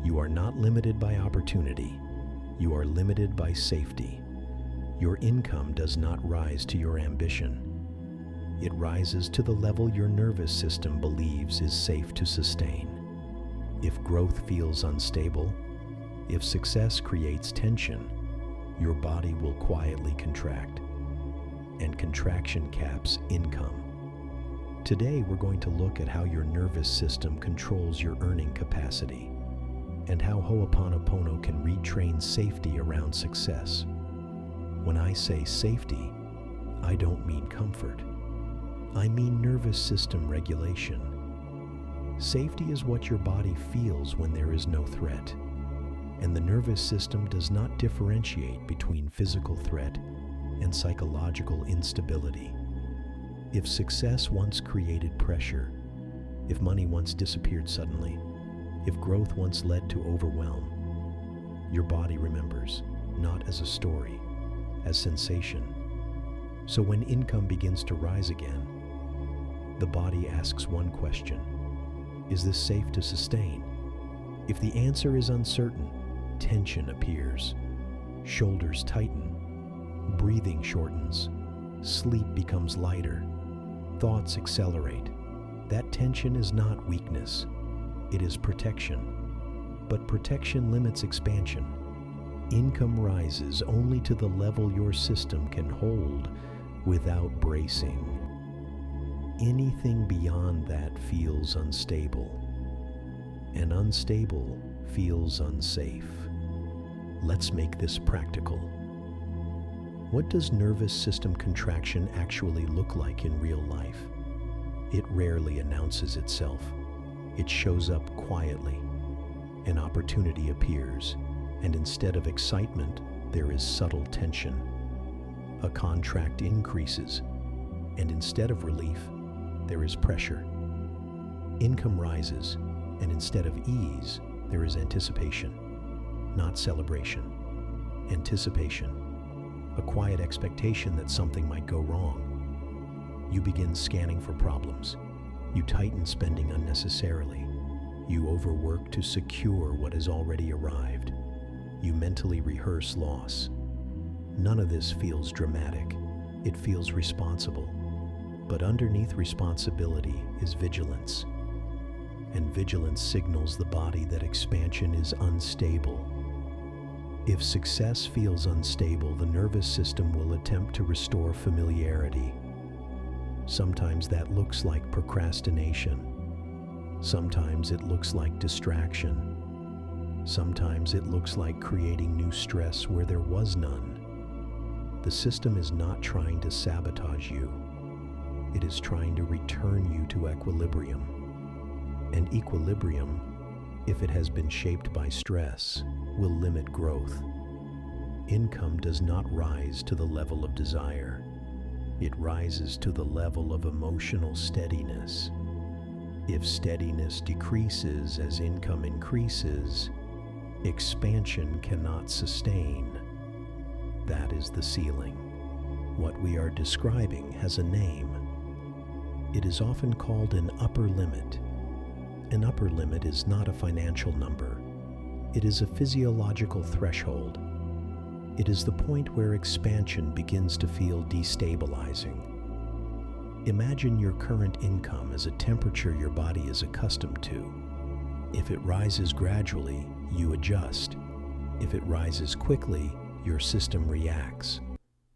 You are not limited by opportunity. You are limited by safety. Your income does not rise to your ambition. It rises to the level your nervous system believes is safe to sustain. If growth feels unstable, if success creates tension, your body will quietly contract, and contraction caps income. Today, we're going to look at how your nervous system controls your earning capacity and how Ho'oponopono can retrain safety around success. When I say safety, I don't mean comfort. I mean nervous system regulation. Safety is what your body feels when there is no threat, and the nervous system does not differentiate between physical threat and psychological instability. If success once created pressure, if money once disappeared suddenly, if growth once led to overwhelm, your body remembers, not as a story, as sensation. So when income begins to rise again, the body asks one question: is this safe to sustain? If the answer is uncertain, tension appears. Shoulders tighten, breathing shortens, sleep becomes lighter, thoughts accelerate. That tension is not weakness, it is protection. But protection limits expansion. Income rises only to the level your system can hold without bracing. Anything beyond that feels unstable, and unstable feels unsafe. Let's make this practical. What does nervous system contraction actually look like in real life? It rarely announces itself. It shows up quietly. An opportunity appears, and instead of excitement, there is subtle tension. A contract increases, and instead of relief, there is pressure. Income rises, and instead of ease, there is anticipation. Not celebration. Anticipation. A quiet expectation that something might go wrong. You begin scanning for problems. You tighten spending unnecessarily. You overwork to secure what has already arrived. You mentally rehearse loss. None of this feels dramatic. It feels responsible. But underneath responsibility is vigilance. And vigilance signals the body that expansion is unstable. If success feels unstable, the nervous system will attempt to restore familiarity. Sometimes that looks like procrastination. Sometimes it looks like distraction. Sometimes it looks like creating new stress where there was none. The system is not trying to sabotage you. It is trying to return you to equilibrium. And equilibrium, if it has been shaped by stress, will limit growth. Income does not rise to the level of desire. It rises to the level of emotional steadiness. If steadiness decreases as income increases, expansion cannot sustain. That is the ceiling. What we are describing has a name. It is often called an upper limit. An upper limit is not a financial number. It is a physiological threshold. It is the point where expansion begins to feel destabilizing. Imagine your current income as a temperature your body is accustomed to. If it rises gradually, you adjust. If it rises quickly, your system reacts.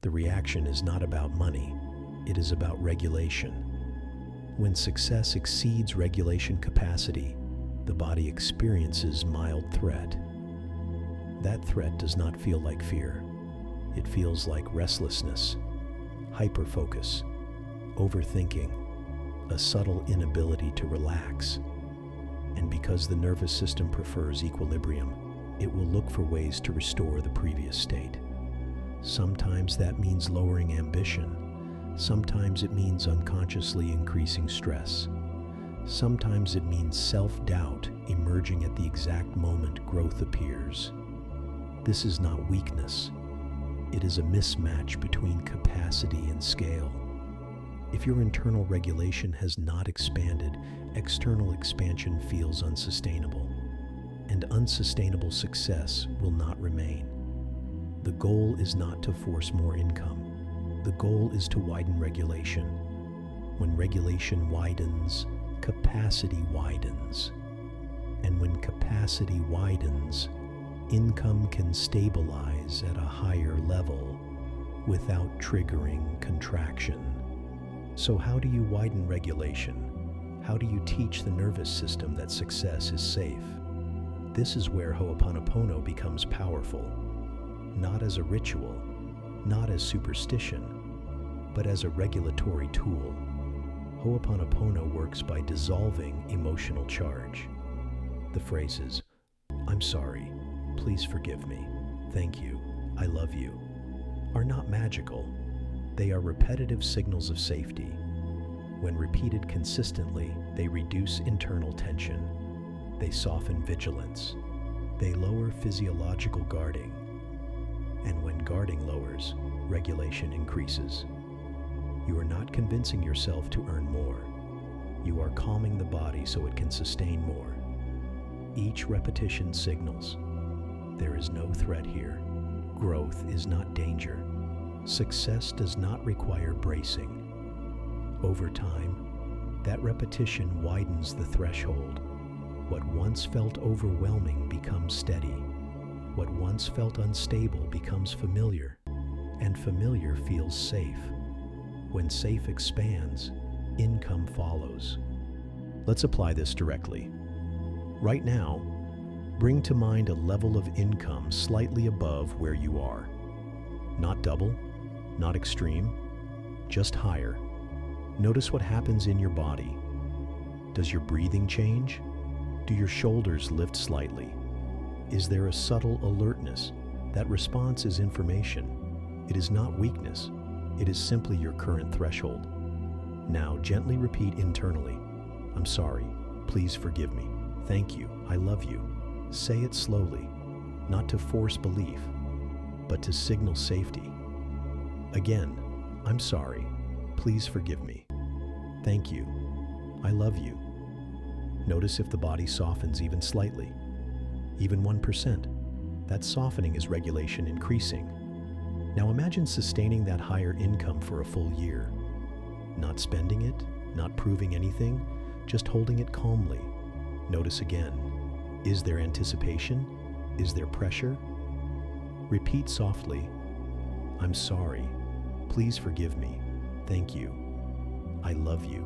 The reaction is not about money. It is about regulation. When success exceeds regulation capacity, the body experiences mild threat. That threat does not feel like fear. It feels like restlessness, hyperfocus, overthinking, a subtle inability to relax. And because the nervous system prefers equilibrium, it will look for ways to restore the previous state. Sometimes that means lowering ambition. Sometimes it means unconsciously increasing stress. Sometimes it means self-doubt emerging at the exact moment growth appears. This is not weakness. It is a mismatch between capacity and scale. If your internal regulation has not expanded, external expansion feels unsustainable. and unsustainable success will not remain. The goal is not to force more income. The goal is to widen regulation. When regulation widens, capacity widens. And when capacity widens, income can stabilize at a higher level without triggering contraction. So how do you widen regulation? How do you teach the nervous system that success is safe? This is where Ho'oponopono becomes powerful, not as a ritual, not as superstition, but as a regulatory tool. Ho'oponopono works by dissolving emotional charge. The phrases, "I'm sorry, please forgive me, thank you, I love you," are not magical. They are repetitive signals of safety. When repeated consistently, they reduce internal tension. They soften vigilance. They lower physiological guarding. And when guarding lowers, regulation increases. You are not convincing yourself to earn more. You are calming the body so it can sustain more. Each repetition signals, there is no threat here. Growth is not danger. Success does not require bracing. Over time, that repetition widens the threshold. What once felt overwhelming becomes steady. What once felt unstable becomes familiar, and familiar feels safe. When safe expands, income follows. Let's apply this directly. Right now, bring to mind a level of income slightly above where you are. Not double, not extreme, just higher. Notice what happens in your body. Does your breathing change? Do your shoulders lift slightly? Is there a subtle alertness? That response is information. It is not weakness. It is simply your current threshold. Now gently repeat internally, "I'm sorry, please forgive me, thank you, I love you." Say it slowly, not to force belief, but to signal safety. Again, "I'm sorry, please forgive me, thank you, I love you." Notice if the body softens even slightly, even 1%. That softening is regulation increasing. Now imagine sustaining that higher income for a full year. Not spending it, not proving anything, just holding it calmly. Notice again, is there anticipation? Is there pressure? Repeat softly, "I'm sorry, please forgive me, thank you, I love you."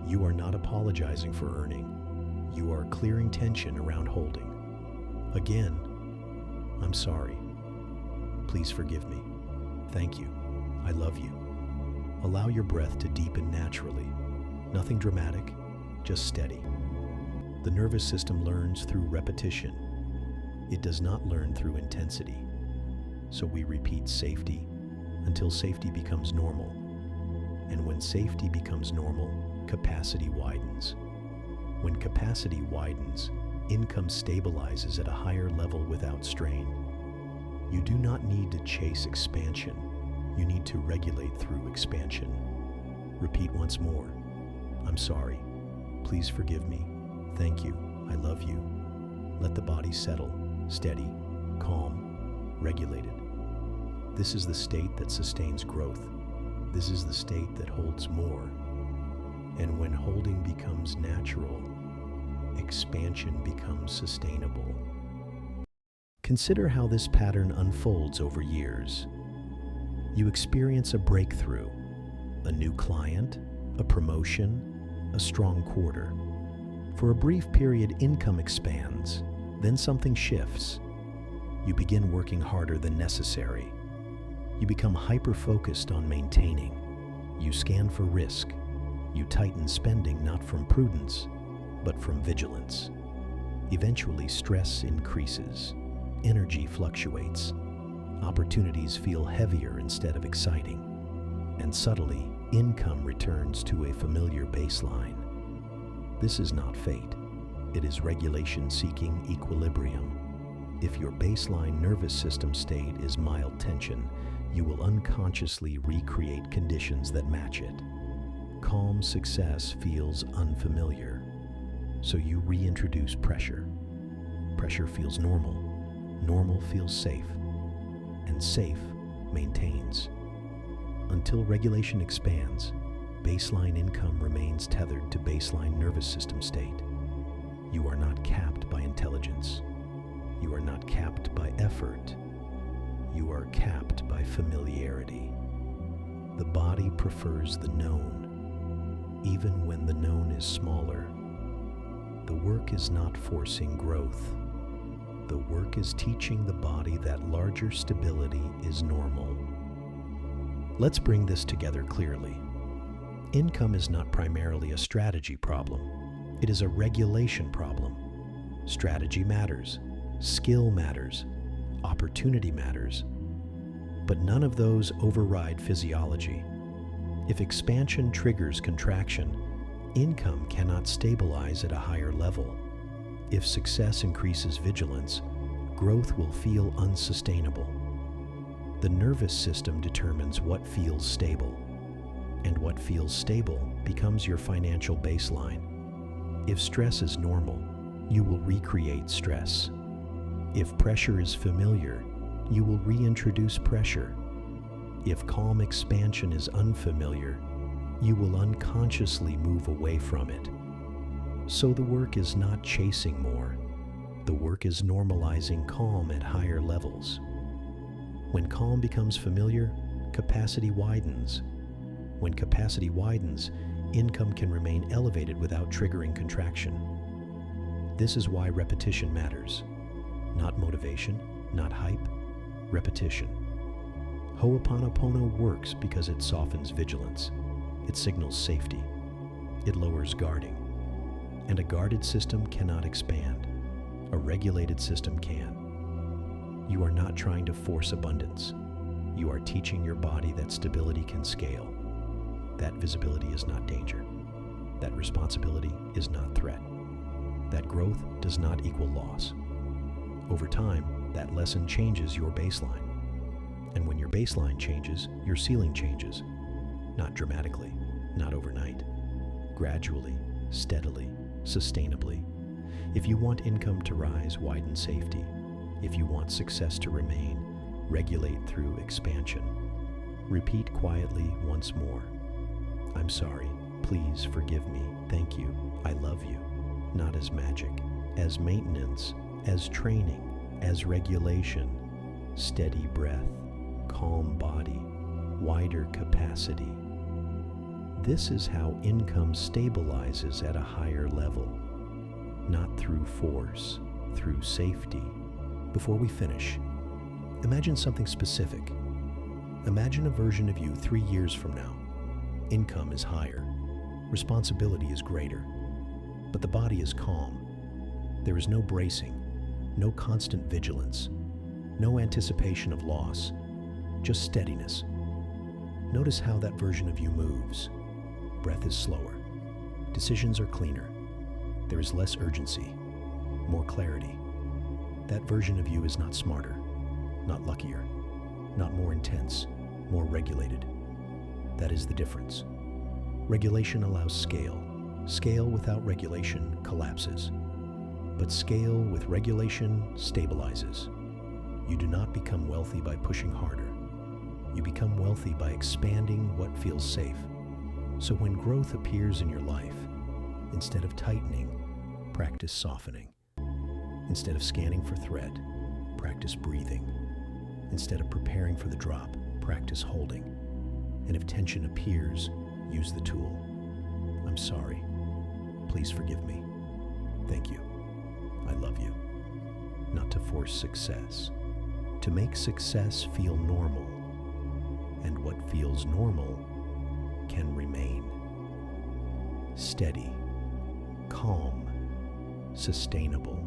You are not apologizing for earning. You are clearing tension around holding. Again, "I'm sorry, please forgive me, thank you, I love you." Allow your breath to deepen naturally. Nothing dramatic, just steady. The nervous system learns through repetition. It does not learn through intensity. So we repeat safety until safety becomes normal. And when safety becomes normal, capacity widens. When capacity widens, income stabilizes at a higher level without strain. You do not need to chase expansion. You need to regulate through expansion. Repeat once more, "I'm sorry, please forgive me, thank you, I love you." Let the body settle, steady, calm, regulated. This is the state that sustains growth. This is the state that holds more. And when holding becomes natural, expansion becomes sustainable. Consider how this pattern unfolds over years. You experience a breakthrough, a new client, a promotion, a strong quarter. For a brief period, income expands, then something shifts. You begin working harder than necessary. You become hyper-focused on maintaining. You scan for risk. You tighten spending not from prudence, but from vigilance. Eventually, stress increases. Energy fluctuates. Opportunities feel heavier instead of exciting. And subtly, income returns to a familiar baseline. This is not fate. It is regulation seeking equilibrium. If your baseline nervous system state is mild tension, you will unconsciously recreate conditions that match it. Calm success feels unfamiliar, so you reintroduce pressure. Pressure feels normal. Normal feels safe. And safe maintains. Until regulation expands, baseline income remains tethered to baseline nervous system state. You are not capped by intelligence. You are not capped by effort. You are capped by familiarity. The body prefers the known, even when the known is smaller. The work is not forcing growth. The work is teaching the body that larger stability is normal. Let's bring this together clearly. Income is not primarily a strategy problem. It is a regulation problem. Strategy matters. Skill matters. Opportunity matters. But none of those override physiology. If expansion triggers contraction, income cannot stabilize at a higher level. If success increases vigilance, growth will feel unsustainable. The nervous system determines what feels stable, and what feels stable becomes your financial baseline. If stress is normal, you will recreate stress. If pressure is familiar, you will reintroduce pressure. If calm expansion is unfamiliar, you will unconsciously move away from it. So the work is not chasing more. The work is normalizing calm at higher levels. When calm becomes familiar, capacity widens. When capacity widens, income can remain elevated without triggering contraction. This is why repetition matters. Not motivation, not hype, repetition. Ho'oponopono works because it softens vigilance. It signals safety. It lowers guarding. And a guarded system cannot expand. A regulated system can. You are not trying to force abundance. You are teaching your body that stability can scale. That visibility is not danger. That responsibility is not threat. That growth does not equal loss. Over time, that lesson changes your baseline. And when your baseline changes, your ceiling changes. Not dramatically, not overnight. Gradually, steadily, sustainably. If you want income to rise, widen safety. If you want success to remain, regulate through expansion. Repeat quietly once more. I'm sorry. Please forgive me. Thank you. I love you. Not as magic, as maintenance, as training, as regulation. Steady breath, calm body, wider capacity. This is how income stabilizes at a higher level. Not through force, through safety. Before we finish, imagine something specific. Imagine a version of you 3 years from now. Income is higher. Responsibility is greater. But the body is calm. There is no bracing, no constant vigilance, no anticipation of loss, just steadiness. Notice how that version of you moves. Breath is slower. Decisions are cleaner. There is less urgency, more clarity. That version of you is not smarter, not luckier, not more intense, more regulated. That is the difference. Regulation allows scale. Scale without regulation collapses. But scale with regulation stabilizes. You do not become wealthy by pushing harder. You become wealthy by expanding what feels safe. So when growth appears in your life, instead of tightening, practice softening. Instead of scanning for threat, practice breathing. Instead of preparing for the drop, practice holding. And if tension appears, use the tool. I'm sorry. Please forgive me. Thank you. I love you. Not to force success, to make success feel normal. And what feels normal can remain. Steady, calm, sustainable.